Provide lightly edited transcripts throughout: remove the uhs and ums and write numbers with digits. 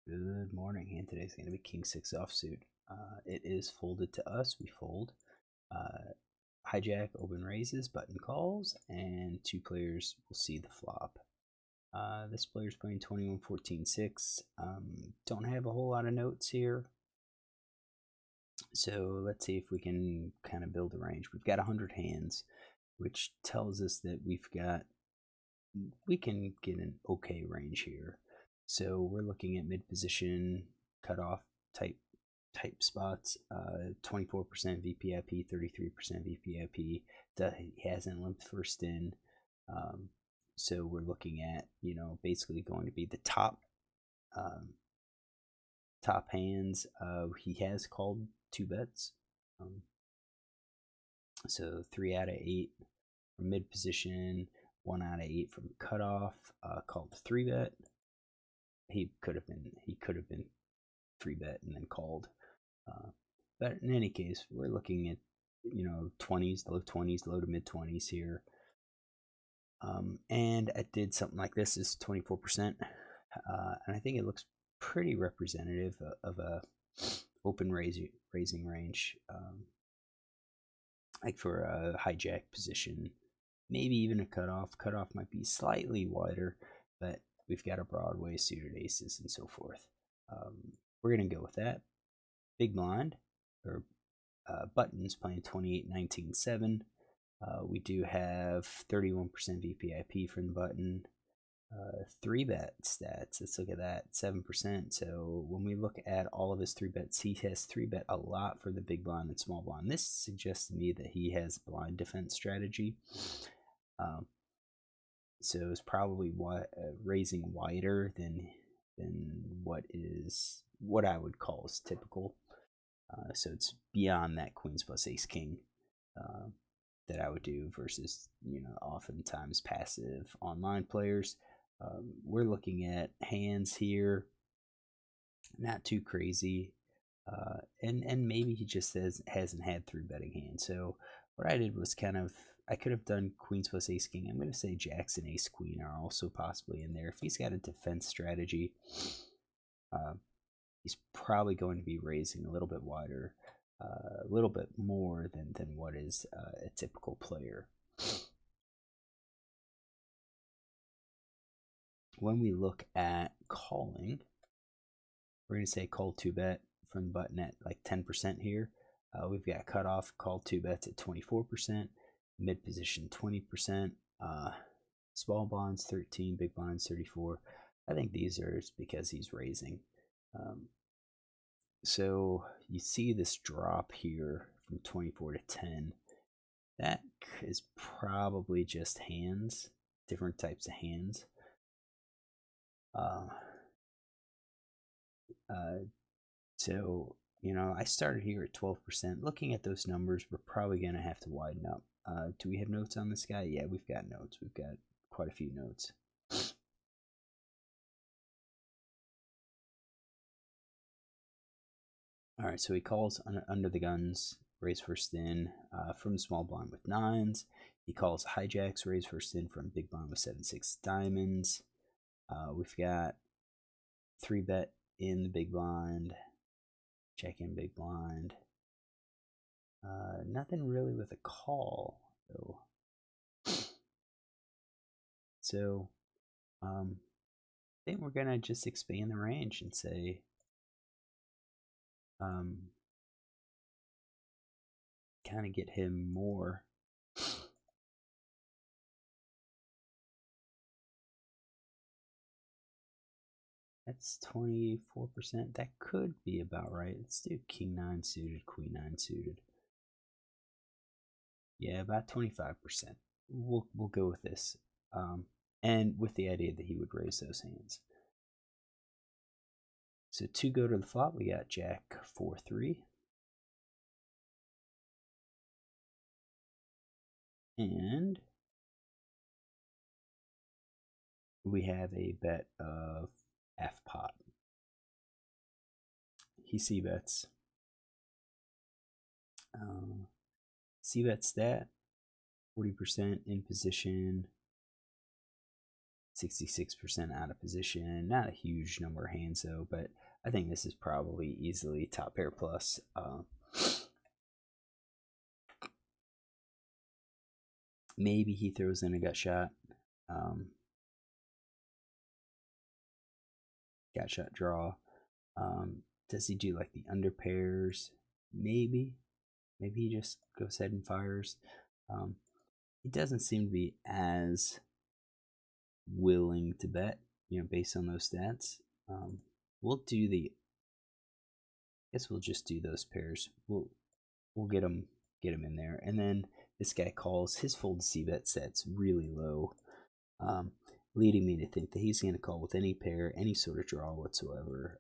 Good morning, and today's going to be King 6 offsuit. It is folded to us. We fold. Hijack, open raises, button calls, and two players will see the flop. This player's playing 21, 14, 6. Don't have a whole lot of notes here. So let's see if we can kind of build a range. We've got 100 hands, which tells us that we can get an okay range here. So we're looking at mid position cutoff type spots. 24% VPIP, 33% VPIP. He hasn't limped first in. So we're looking at basically going to be the top hands. He has called 2 bets. So 3 out of 8 from mid position, 1 out of 8 from cutoff. Called 3 bet. He could have been 3 bet and then called. But in any case, we're looking at 20s, low 20s, low to mid 20s here. And I did something like this is 24%, and I think it looks pretty representative of a open raising range, like for a hijack position, maybe even a cutoff. Cutoff might be slightly wider, but we've got a Broadway suited aces and so forth. We're gonna go with that. Big blind or buttons playing 28, 19, 7. We do have 31% VPIP from the button. 3 bet stats. Let's look at that. 7%. So when we look at all of his 3 bets, he has 3 bet a lot for the big blind and small blind. This suggests to me that he has blind defense strategy. So it's probably raising wider than what I would call is typical. So it's beyond that queens plus ace king that I would do versus oftentimes passive online players. We're looking at hands here, not too crazy, and maybe he just hasn't had 3 betting hands. So what I did was I could have done queens plus ace king. I'm going to say jacks and ace queen are also possibly in there. If he's got a defense strategy, he's probably going to be raising a little bit wider, a little bit more than what is a typical player. When we look at calling, we're going to say call 2 bet from the button at like 10% here. We've got cutoff, call 2 bets at 24%, mid position 20%, small blinds 13, big blinds 34. I think these are because he's raising. So you see this drop here from 24 to 10. That is probably just hands, different types of hands. So I started here at 12%. Looking at those numbers, we're probably going to have to widen up. Do we have notes on this guy? Yeah, we've got notes. We've got quite a few notes. All right, so he calls under the guns, raise first in from small blind with 9s. He calls hijacks, raise first in from big blind with 7-6 diamonds. We've got 3 bet in the big blind, check in big blind. Nothing really with a call though. So I think we're gonna just expand the range and say kind of get him more. That's 24%. That could be about right. Let's do king 9 suited, queen 9 suited. Yeah, about 25%. We'll go with this, and with the idea that he would raise those hands. So to go to the flop, we got jack 4-3, and we have a bet of f pot. He c bets. C bet stat 40% in position. 66% out of position. Not a huge number of hands though, but I think this is probably easily top pair plus. Maybe he throws in a gut shot. Gut shot draw. Does he do like the under pairs? Maybe. Maybe he just goes ahead and fires. He doesn't seem to be as willing to bet, based on those stats. We'll do the. I guess we'll just do those pairs. We'll get him in there, and then this guy calls. His fold C bet set's really low, leading me to think that he's going to call with any pair, any sort of draw whatsoever.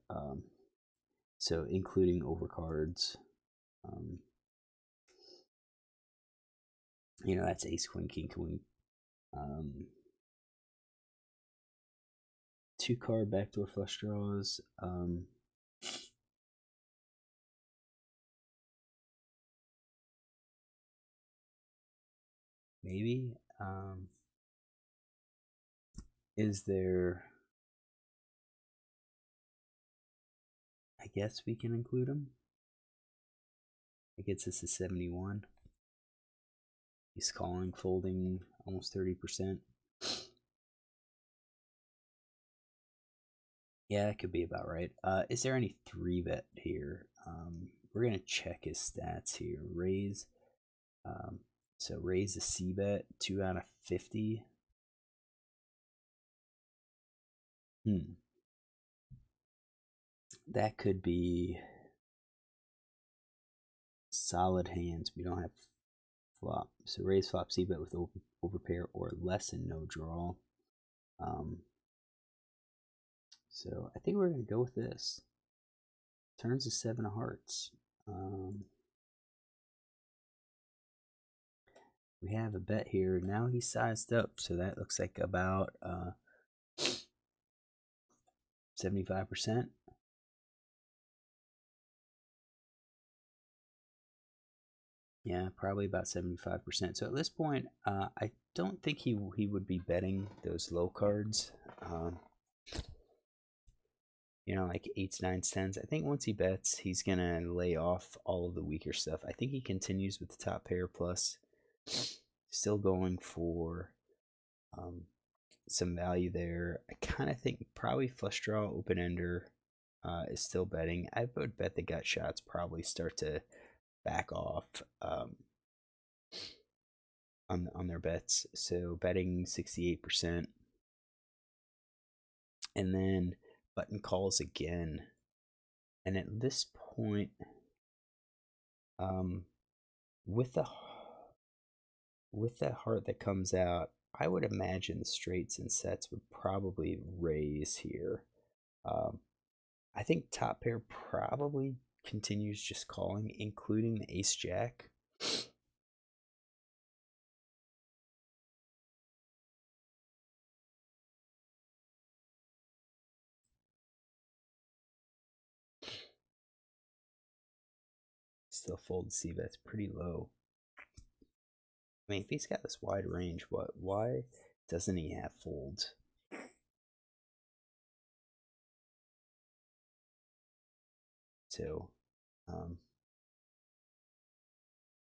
So including overcards. That's ace, queen, king, queen. 2-card backdoor flush draws. Maybe. Is there... I guess we can include him. It gets us to 71. He's calling, folding almost 30%. Yeah, that could be about right. Is there any 3-bet here? We're going to check his stats here. Raise. So raise a C-bet, 2 out of 50. That could be solid hands. We don't have flop. So raise flop C-bet with overpair or less and no draw. So I think we're going to go with this. Turns to 7 of hearts. We have a bet here. Now he's sized up, so that looks like about 75%. Yeah, probably about 75%. So at this point, I don't think he would be betting those low cards. Like 8s, 9s, 10s. I think once he bets, he's going to lay off all of the weaker stuff. I think he continues with the top pair plus. Still going for some value there. I kind of think probably flush draw, open ender is still betting. I would bet the gut shots probably start to back off on their bets. So betting 68%. And then button calls again. And at this point, with the heart that comes out, I would imagine the straights and sets would probably raise here. I think top pair probably continues just calling, including the ace jack. Still fold C bet's pretty low. I mean, if he's got this wide range, why doesn't he have folds? So,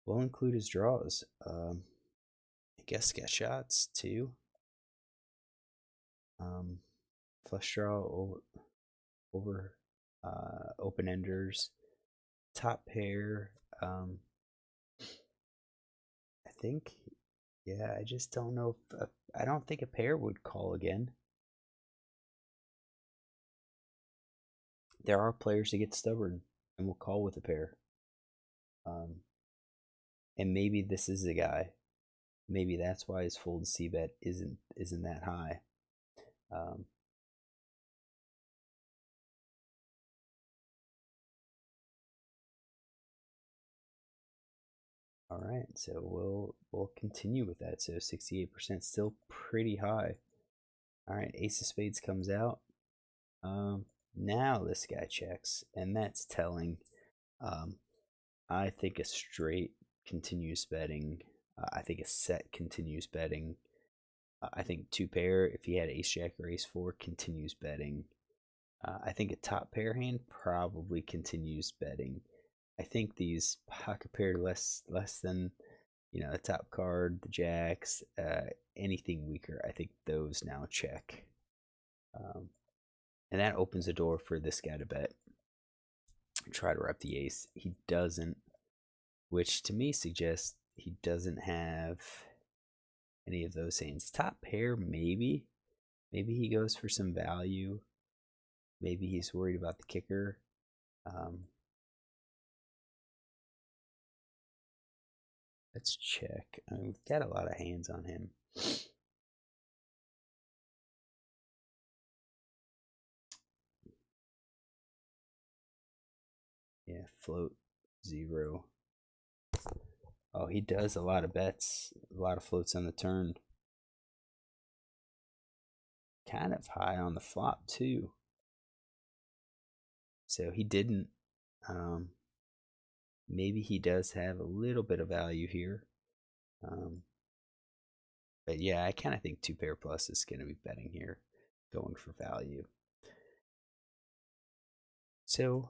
we'll include his draws. I guess get shots too. Flush draw over open enders, top pair. I think, yeah, I just don't know if I don't think a pair would call again. There are players that get stubborn and will call with a pair. And maybe this is the guy. Maybe that's why his fold C bet isn't that high. All right, so we'll continue with that. So 68% still pretty high. All right, ace of spades comes out. Now this guy checks, and that's telling. I think a straight continues betting. I think a set continues betting. I think two pair, if he had ace jack or ace four, continues betting. I think a top pair hand probably continues betting. I think these pocket pair less than the top card, the jacks, anything weaker, I think those now check. And that opens the door for this guy to bet. Try to rep the ace. He doesn't, which to me suggests he doesn't have any of those hands. Top pair, maybe. Maybe he goes for some value. Maybe he's worried about the kicker. Let's check. We've got a lot of hands on him. Yeah, float 0. Oh, he does a lot of bets, a lot of floats on the turn. Kind of high on the flop too. So he didn't. Maybe he does have a little bit of value here. But yeah, I kind of think two pair plus is going to be betting here, going for value. So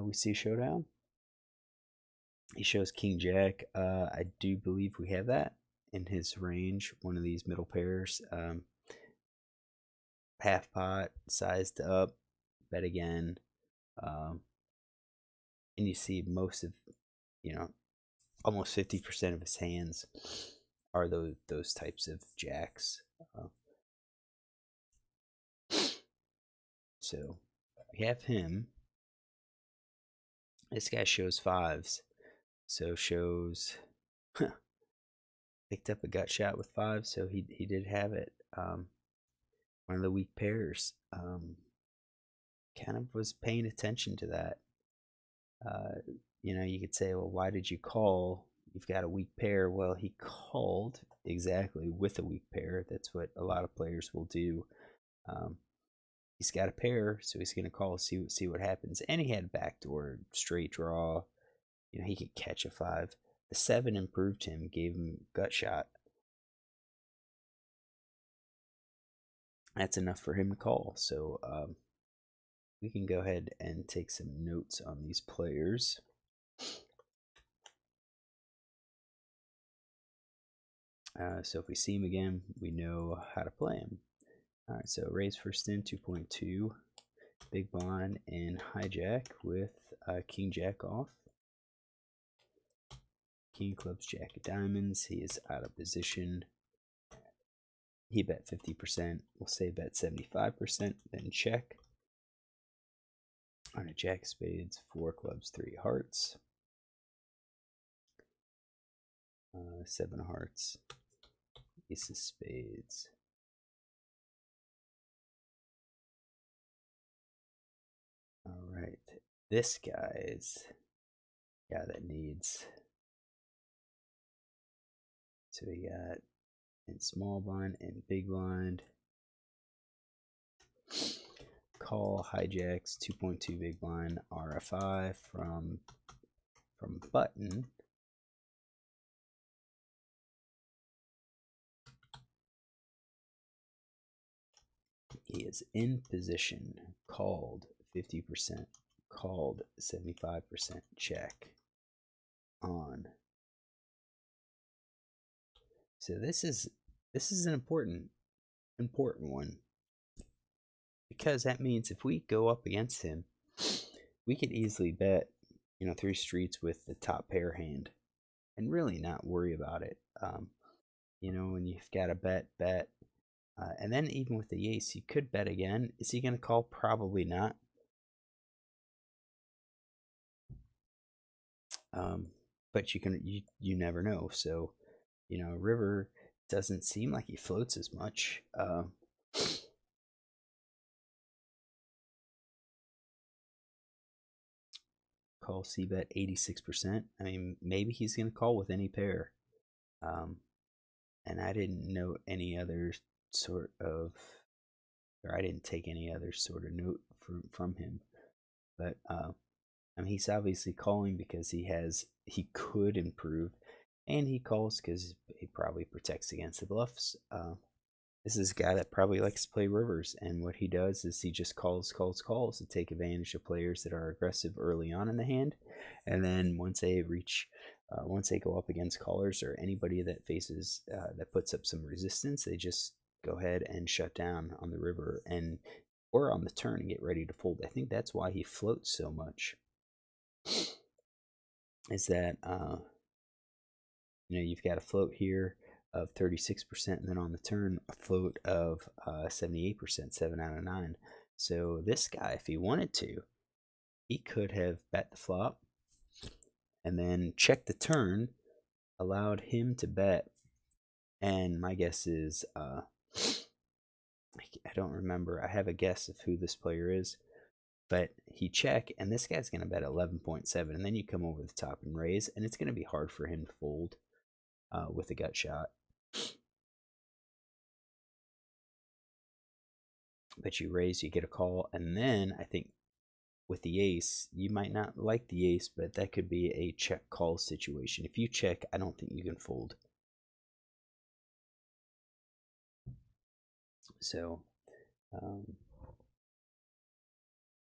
we see showdown. He shows king jack. I do believe we have that in his range. One of these middle pairs. Half pot, sized up, bet again. And you see most of, almost 50% of his hands are those types of jacks. So we have him. This guy shows fives. So shows picked up a gut shot with five, so he did have it. One of the weak pairs. Kind of was paying attention to that. You could say, well, why did you call? You've got a weak pair. Well, he called exactly with a weak pair. That's what a lot of players will do. He's got a pair, so he's going to call, see what happens. And he had backdoor, straight draw. He could catch a 5. The 7 improved him, gave him gut shot. That's enough for him to call. So we can go ahead and take some notes on these players. So if we see him again, we know how to play him. All right, so raise first in 2.2, big blind, and hijack with king jack off. King clubs, jack of diamonds. He is out of position. He bet 50%. We'll say bet 75%, then check. On a jack of spades, 4 clubs, 3 hearts. 7 hearts. Ace of spades. All right, this guy is the guy that needs. So we got in small blind and big blind. Call hijacks 2.2 big blind RFI from button. He is in position, called 50%, called 75%, check on. So this is an important one, because that means if we go up against him, we could easily bet 3 streets with the top pair hand and really not worry about it. When you've got a bet, and then even with the ace, you could bet again. Is he going to call? Probably not. But you never know. So, river doesn't seem like he floats as much. Call C bet 86%. I mean, maybe he's going to call with any pair. And I didn't note any other sort of, or I didn't take any other sort of note from him. But he's obviously calling because he could improve, and he calls because he probably protects against the bluffs. This is a guy that probably likes to play rivers, and what he does is he just calls to take advantage of players that are aggressive early on in the hand, and then once they go up against callers or anybody that faces that puts up some resistance, they just go ahead and shut down on the river and or on the turn and get ready to fold. I think that's why he floats so much. Is that you've got a float here of 36%, and then on the turn a float of 78%, 7 out of 9. So this guy, if he wanted to, he could have bet the flop and then checked the turn, allowed him to bet, and my guess is I don't remember. I have a guess of who this player is, but he check, and this guy's going to bet 11.7, and then you come over the top and raise, and it's going to be hard for him to fold with a gut shot. But you raise, you get a call, and then I think with the ace, you might not like the ace, but that could be a check call situation. If you check, I don't think you can fold. So, all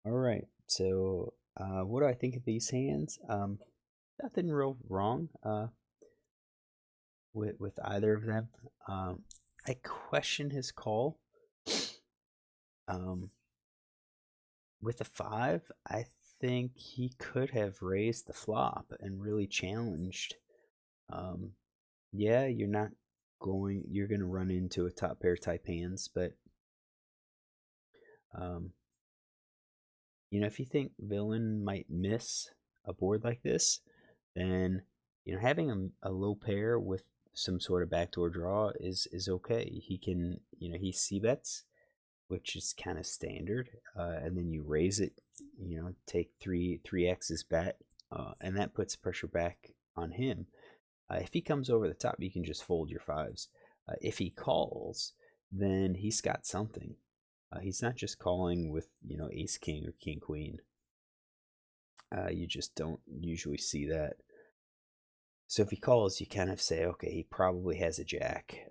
right. So, what do I think of these hands? Nothing real wrong with either of them. I question his call. With a 5, I think he could have raised the flop and really challenged. Yeah, you're going to run into a top pair type hands, but if you think villain might miss a board like this, then having a low pair with some sort of backdoor draw is okay. He can he c-bets, which is kind of standard, and then you raise it, take 3x's bet, and that puts pressure back on him. If he comes over the top, you can just fold your 5s. If he calls, then he's got something. He's not just calling with ace king or king queen. You just don't usually see that. So if he calls, you kind of say, okay, he probably has a jack.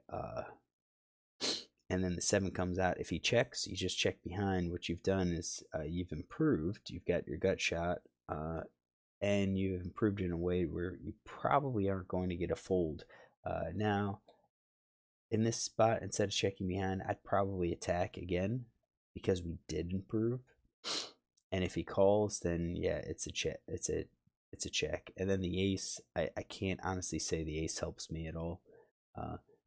And then the 7 comes out. If he checks, you just check behind. What you've done is you've improved. You've got your gut shot, and you've improved in a way where you probably aren't going to get a fold. Now, in this spot, instead of checking behind, I'd probably attack again because we did improve. And if he calls, then yeah, it's a check. It's a check. And then the ace, I can't honestly say the ace helps me at all.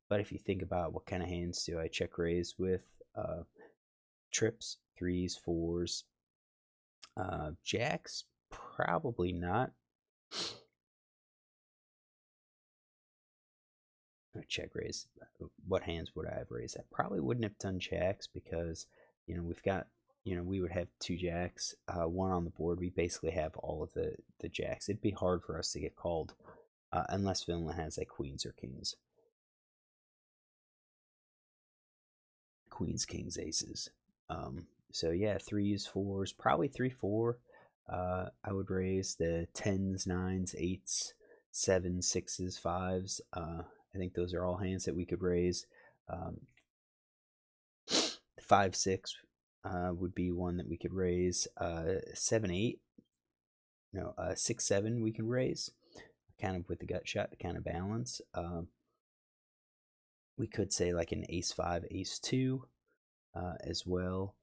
But if you think about what kind of hands do I check raise with, trips, 3s, 4s, jacks, probably not. Check raise. What hands would I have raised? I probably wouldn't have done jacks because we've got we would have 2 jacks, 1 on the board. We basically have all of the jacks. It'd be hard for us to get called unless villain has like queens or kings. Queens, kings, aces. So yeah, 3s, 4s, probably 3, 4. I would raise the 10s, 9s, 8s, 7s, 6s, 5s. I think those are all hands that we could raise. 5, 6 would be one that we could raise. 7, 8. No, 6, 7 we can raise, kind of with the gut shot to kind of balance. We could say like an ace 5, ace 2 as well.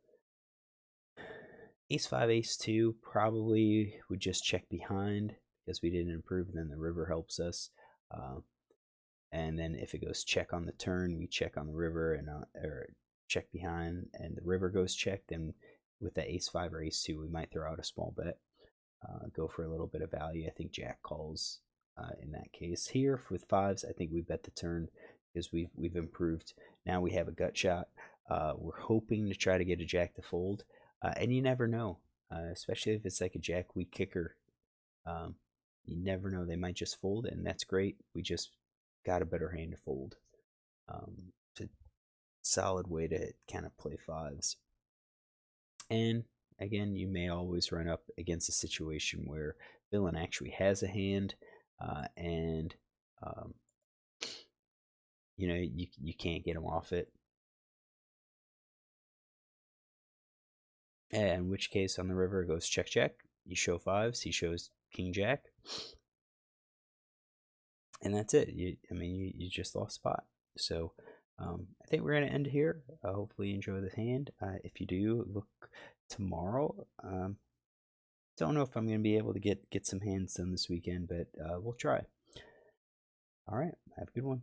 Ace 5, ace 2 probably would just check behind because we didn't improve, and then the river helps us. And then if it goes check on the turn, we check on the river and or check behind, and the river goes check. Then with the ace 5 or ace 2, we might throw out a small bet, go for a little bit of value. I think jack calls in that case. Here with 5s, I think we bet the turn because we've improved. Now we have a gut shot. We're hoping to try to get a jack to fold, and you never know, especially if it's like a jack weak kicker. You never know, they might just fold, and that's great. We just got a better hand to fold. It's a solid way to kind of play 5s. And again, you may always run up against a situation where villain actually has a hand, and you can't get him off it. in which case on the river it goes check, check. You show fives, he shows king, jack. And that's it. You just lost spot. So I think we're going to end here. Hopefully you enjoy the hand. If you do, look tomorrow. Don't know if I'm going to be able to get some hands done this weekend, but we'll try. All right. Have a good one.